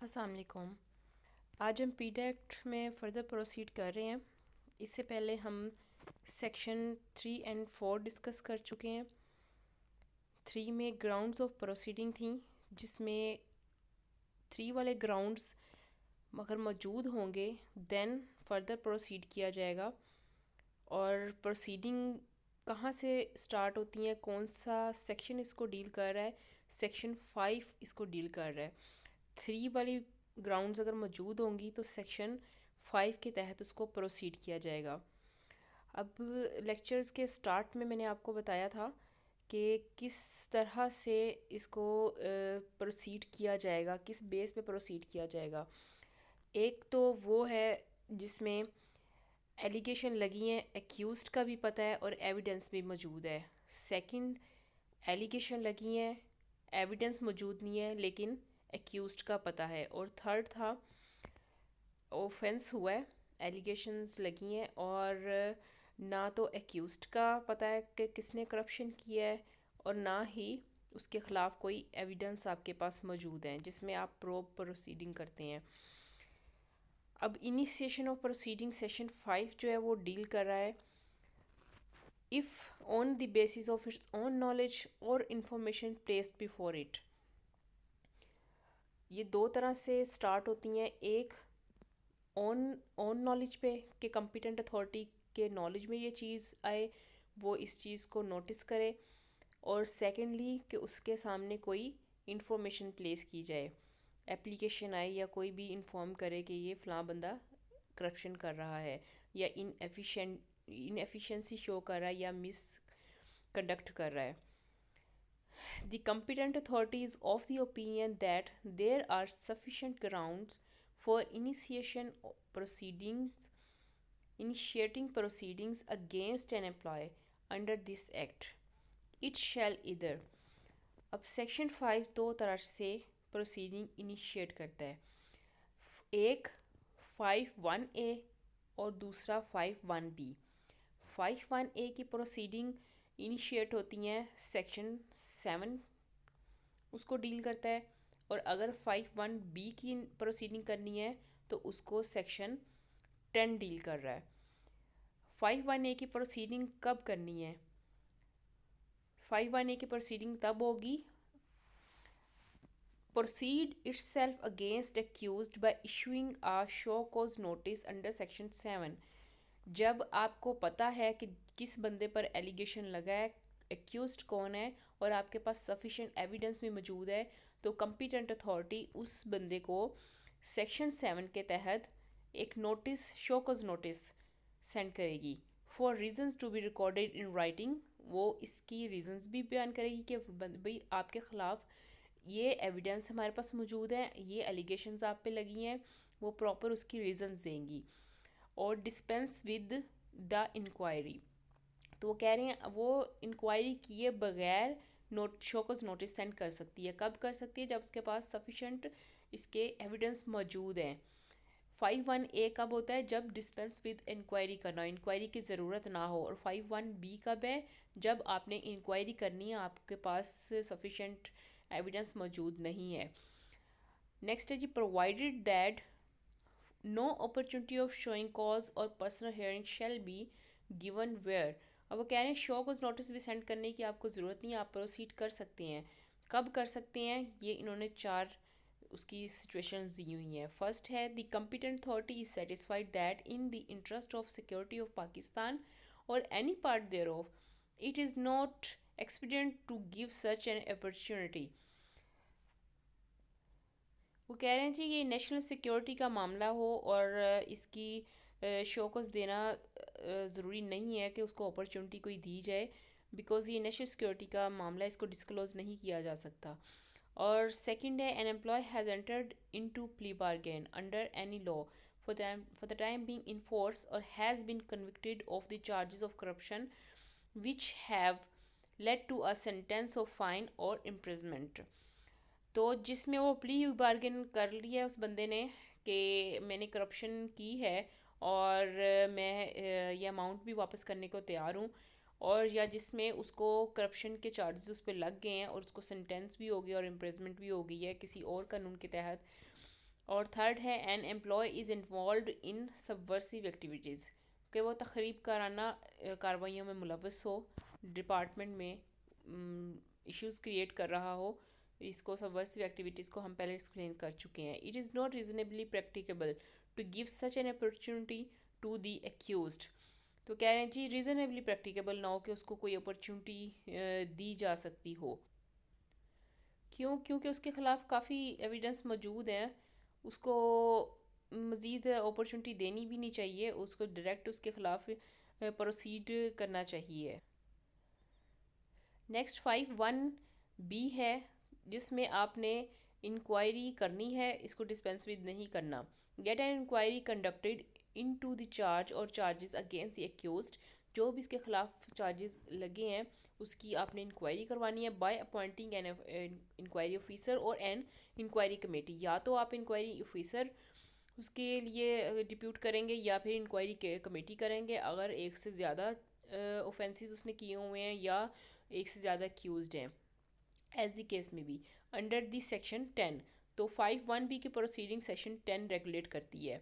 अस्सलाम वालेकुम। आज हम पीडीएक्ट में फ़र्दर प्रोसीड कर रहे हैं। इससे पहले हम सेक्शन 3 एंड 4 डिस्कस कर चुके हैं। 3 में ग्राउंड्स ऑफ प्रोसीडिंग थी, जिसमें 3 वाले ग्राउंड्स अगर मौजूद होंगे देन फ़र्दर प्रोसीड किया जाएगा। और प्रोसीडिंग कहाँ से स्टार्ट होती हैं, कौन सा सेक्शन इसको डील कर रहा है, सेक्शन 5 इसको डील कर रहा है। 3 वाली ग्राउंड्स अगर मौजूद होंगी तो सेक्शन 5 के तहत उसको प्रोसीड किया जाएगा। अब लेक्चर्स के स्टार्ट में मैंने आपको बताया था कि किस तरह से इसको प्रोसीड किया जाएगा, किस बेस पे प्रोसीड किया जाएगा। एक तो वो है जिसमें एलिगेशन लगी हैं, एक्यूज़्ड का भी पता है और एविडेंस भी मौजूद है। सेकंड, एलिगेशन लगी हैं, एविडेंस मौजूद नहीं है लेकिन एक्यूज़्ड का पता है। और थर्ड था ऑफेंस हुआ है, एलिगेशंस लगी हैं और ना तो एक्यूज़्ड का पता है कि किसने करप्शन किया है और ना ही उसके ख़िलाफ़ कोई एविडेंस आपके पास मौजूद है जिसमें आप प्रोसीडिंग करते हैं। अब इनिशिएशन ऑफ प्रोसीडिंग सेशन 5 जो है वो डील कर रहा है if on the basis of its own knowledge और इंफॉर्मेशन प्लेस्ड बिफोर इट। ये दो तरह से स्टार्ट होती हैं। एक ऑन नॉलेज पे कि कंपिटेंट अथॉरिटी के नॉलेज में ये चीज़ आए, वो इस चीज़ को नोटिस करे। और सेकेंडली कि उसके सामने कोई इंफॉर्मेशन प्लेस की जाए, एप्लीकेशन आए या कोई भी इंफॉर्म करे कि ये फ़लाँ बंदा करप्शन कर रहा है या इनएफिशिएंसी शो कर रहा है या मिस कंडक्ट कर रहा है। The competent authority is of the opinion that there are sufficient grounds for initiating proceedings against an employee under this act. It shall either। अब सेक्शन 5 दो तरह से प्रोसीडिंग इनिशिएट करता है। एक 5(1)(a) और दूसरा 5(1)(b). 5(1)(a) की प्रोसीडिंग इनिशिएट होती हैं सेक्शन 7 उसको डील करता है, और अगर 5(1)(b) की प्रोसीडिंग करनी है तो उसको सेक्शन 10 डील कर रहा है। 5(1)(a) की प्रोसीडिंग कब करनी है? 5(1)(a) की प्रोसीडिंग तब होगी proceed itself against accused by issuing a show cause notice under section 7। जब आपको पता है कि किस बंदे पर एलिगेशन लगा है, एक्यूज्ड कौन है और आपके पास सफिशिएंट एविडेंस भी मौजूद है, तो कंपिटेंट अथॉरिटी उस बंदे को सेक्शन 7 के तहत एक notice, show cause notice send करेगी for reasons to be recorded in writing. वो इसकी रीजंस भी बयान करेगी कि भाई आपके ख़िलाफ़ ये एविडेंस हमारे पास मौजूद है, ये एलिगेशंस आप पे लगी हैं, वो प्रॉपर उसकी रीजंस देंगी। और डिस्पेंस विद द इंक्वायरी, तो वो कह रहे हैं वो इंक्वायरी किए बगैर शोकॉज नोटिस सेंड कर सकती है। कब कर सकती है? जब उसके पास सफिशेंट इसके एविडेंस मौजूद हैं। 5(1)(a) कब होता है? जब डिस्पेंस विद इंक्वायरी करना हो, इंक्वायरी की ज़रूरत ना हो। और 5(1)(b) कब है? जब आपने इंक्वायरी करनी है, आपके पास सफिशेंट एविडेंस मौजूद नहीं है। नेक्स्ट है जी, provided that no opportunity of showing cause or personal hearing shall be given where. अब वो कह रहे हैं शो कॉज नोटिस भी सेंड करने की आपको ज़रूरत नहीं है, आप प्रोसीड कर सकते हैं। कब कर सकते हैं? ये इन्होंने 4 उसकी सिचुएशंस दी हुई हैं। फर्स्ट है the competent authority is satisfied that in the interest of security of Pakistan or any part thereof it is not expedient to give such an opportunity. वो कह रहे हैं जी ये नेशनल सिक्योरिटी का मामला हो और इसकी शोकस देना ज़रूरी नहीं है कि उसको अपॉर्चुनिटी कोई दी जाए, बिकॉज़ ये नेशनल सिक्योरिटी का मामला, इसको डिस्क्लोज़ नहीं किया जा सकता। और सेकंड है an employee has entered into plea bargain under any law for the time being in force or has been convicted of the charges of corruption which have led to a sentence of fine or imprisonment। तो जिसमें वो plea bargain कर लिया उस बंदे ने कि मैंने करप्शन की है और मैं ये अमाउंट भी वापस करने को तैयार हूँ, और या जिसमें उसको करप्शन के चार्जेस उस पर लग गए हैं और उसको सेंटेंस भी हो गया और इम्प्रिजमेंट भी हो गई है किसी और कानून के तहत, और थर्ड है an employee is involved in subversive activities, कि वो तखरीब कराना कार्रवाइयों में मुलव्वस हो, डिपार्टमेंट में इश्यूज़ क्रिएट कर रहा हो। इसको सबवर्सिव एक्टिविटीज़ को हम पहले एक्सप्लेन कर चुके हैं। It is not reasonably practicable to give such an opportunity to the accused. तो कह रहे हैं जी रीज़नेबली प्रैक्टिकेबल ना हो कि उसको कोई अपॉर्चुनिटी दी जा सकती हो। क्यों? क्योंकि उसके ख़िलाफ़ काफ़ी एविडेंस मौजूद हैं, उसको मज़ीद अपॉर्चुनिटी देनी भी नहीं चाहिए, उसको डायरेक्ट उसके ख़िलाफ़ प्रोसीड करना चाहिए। नेक्स्ट 5(1)(b) है जिसमें आपने इंक्वायरी करनी है, इसको डिस्पेंस विद नहीं करना। Get an inquiry conducted into the charge और चार्जेस अगेंस्ट द एक्यूज्ड, जो भी इसके खिलाफ चार्जेस लगे हैं उसकी आपने इंक्वायरी करवानी है by appointing an inquiry officer और एन इंक्वायरी कमेटी। या तो आप इंक्वायरी ऑफिसर उसके लिए डिप्यूट करेंगे या फिर इंक्वायरी कमेटी करेंगे अगर एक से ज़्यादा ऑफेंसेस उसने किए हुए हैं या एक से ज़्यादा एक्यूज्ड हैं, as the case may be under the section 10। तो 5(1)(b) की प्रोसीडिंग सेक्शन 10 रेगुलेट करती है।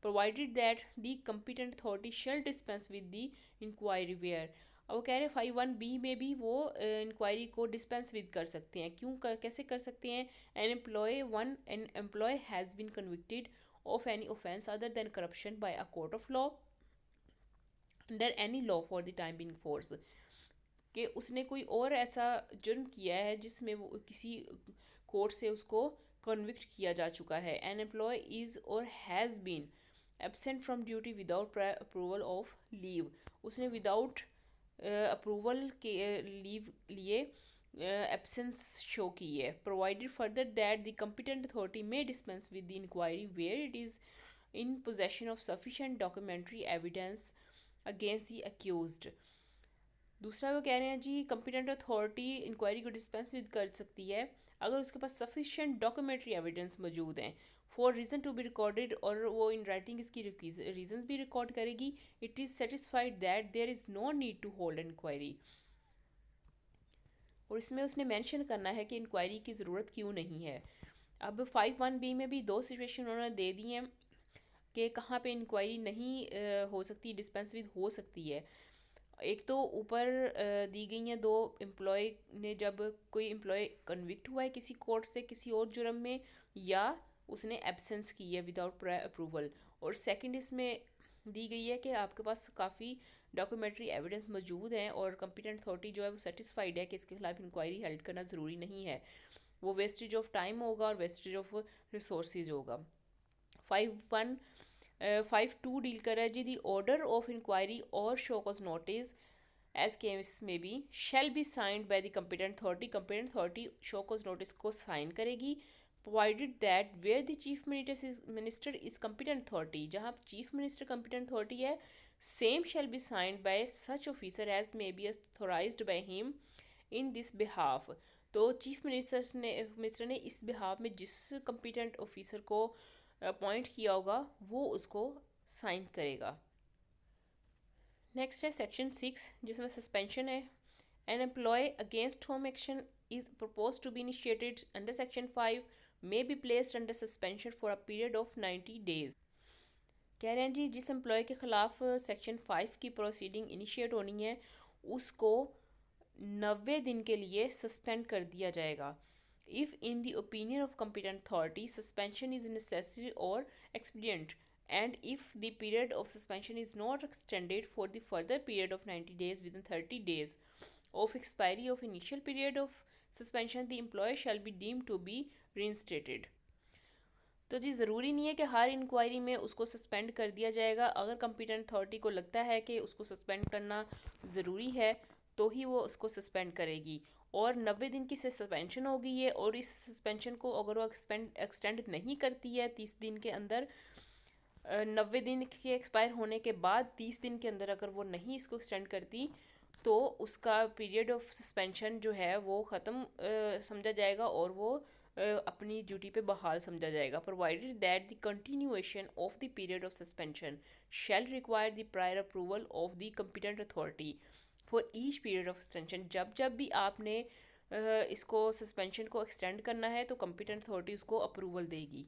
Provided that the competent authority shall dispense with the inquiry where. अब वो कह रहे हैं 5(1)(b) में भी वो इंक्वायरी को डिस्पेंस विद कर सकते हैं। कैसे कर सकते हैं? An employee has been convicted of any offence other than corruption by a court of law under any law for the time being force, कि उसने कोई और ऐसा जुर्म किया है जिसमें वो किसी कोर्ट से उसको कन्विक्ट किया जा चुका है। An employee is or has been absent from duty without approval of leave, उसने विदाउट अप्रूवल के लीव लिए एब्सेंस शो की है। Provided further that the competent authority may dispense with the inquiry where it is in possession of sufficient documentary evidence against the accused. दूसरा वो कह रहे हैं जी कम्पिटेंट अथॉरिटी इंक्वायरी को डिस्पेंस विद कर सकती है अगर उसके पास सफिशेंट डॉक्यूमेंट्री एविडेंस मौजूद हैं for reason to be recorded, और वो इन राइटिंग इसकी रीजंस भी रिकॉर्ड करेगी। It is satisfied that there is no need to hold inquiry, और इसमें उसने मेंशन करना है कि इंक्वायरी की ज़रूरत क्यों नहीं है। अब 5(1)(b) में भी दो सिचुएशन उन्होंने दे दी हैं कि कहाँ पे इंक्वायरी नहीं हो सकती, डिस्पेंस विद हो सकती है। एक तो ऊपर दी गई हैं दो, एम्प्लॉय ने जब कोई एम्प्लॉय कन्विक्ट हुआ है किसी कोर्ट से किसी और जुर्म में, या उसने एब्सेंस की है विदाउट प्रायर अप्रूवल। और सेकंड इसमें दी गई है कि आपके पास काफ़ी डॉक्यूमेंट्री एविडेंस मौजूद हैं और कम्पिटेंट अथॉरिटी जो है वो सेटिस्फाइड है कि इसके खिलाफ इंक्वायरी हेल्ड करना ज़रूरी नहीं है, वो वेस्टेज ऑफ टाइम होगा और वेस्टेज ऑफ रिसोर्सेज होगा। 5(2) डील कर रहा है जी the order of inquiry or show cause notice as case may be shall be signed by the competent authority. Competent authority show cause notice को sign करेगी provided that where the chief minister is competent authority, जहाँ chief minister competent authority है, same shall be signed by such officer as may be authorised by him in this behalf. तो chief minister ने इस behalf में जिस competent officer को appoint किया होगा वो उसको साइन करेगा। नेक्स्ट है सेक्शन 6 जिसमें सस्पेंशन है। An employee against home action is propose to be initiated under section 5 may be placed under suspension for a period of 90 days. कह रहे हैं जी जिस एम्प्लॉय के खिलाफ सेक्शन 5 की प्रोसीडिंग इनिशिएट होनी है उसको 90 दिन के लिए सस्पेंड कर दिया जाएगा। If in the opinion of competent authority suspension is necessary or expedient, and if the period of suspension is not extended for the further period of 90 days within 30 days of expiry of initial period of suspension, the employer shall be deemed to be reinstated। तो जी ज़रूरी नहीं है कि हर inquiry में उसको suspend कर दिया जाएगा। अगर कम्पिटेंट अथॉरिटी को लगता है कि उसको सस्पेंड करना ज़रूरी है तो ही वो उसको सस्पेंड करेगी। और 90 दिन की सस्पेंशन हो गई है और इस सस्पेंशन को अगर वो एक्सटेंड नहीं करती है 30 दिन के अंदर, 90 दिन के एक्सपायर होने के बाद 30 दिन के अंदर अगर वो नहीं इसको एक्सटेंड करती तो उसका पीरियड ऑफ सस्पेंशन जो है वो ख़त्म समझा जाएगा और वो अपनी ड्यूटी पे बहाल समझा जाएगा। Provided that the continuation of the period of suspension shell require the prior approval of the competent authority for each period of extension. जब जब भी आपने इसको सस्पेंशन को एक्सटेंड करना है तो कम्पिटेंट अथॉरिटी उसको अप्रूवल देगी।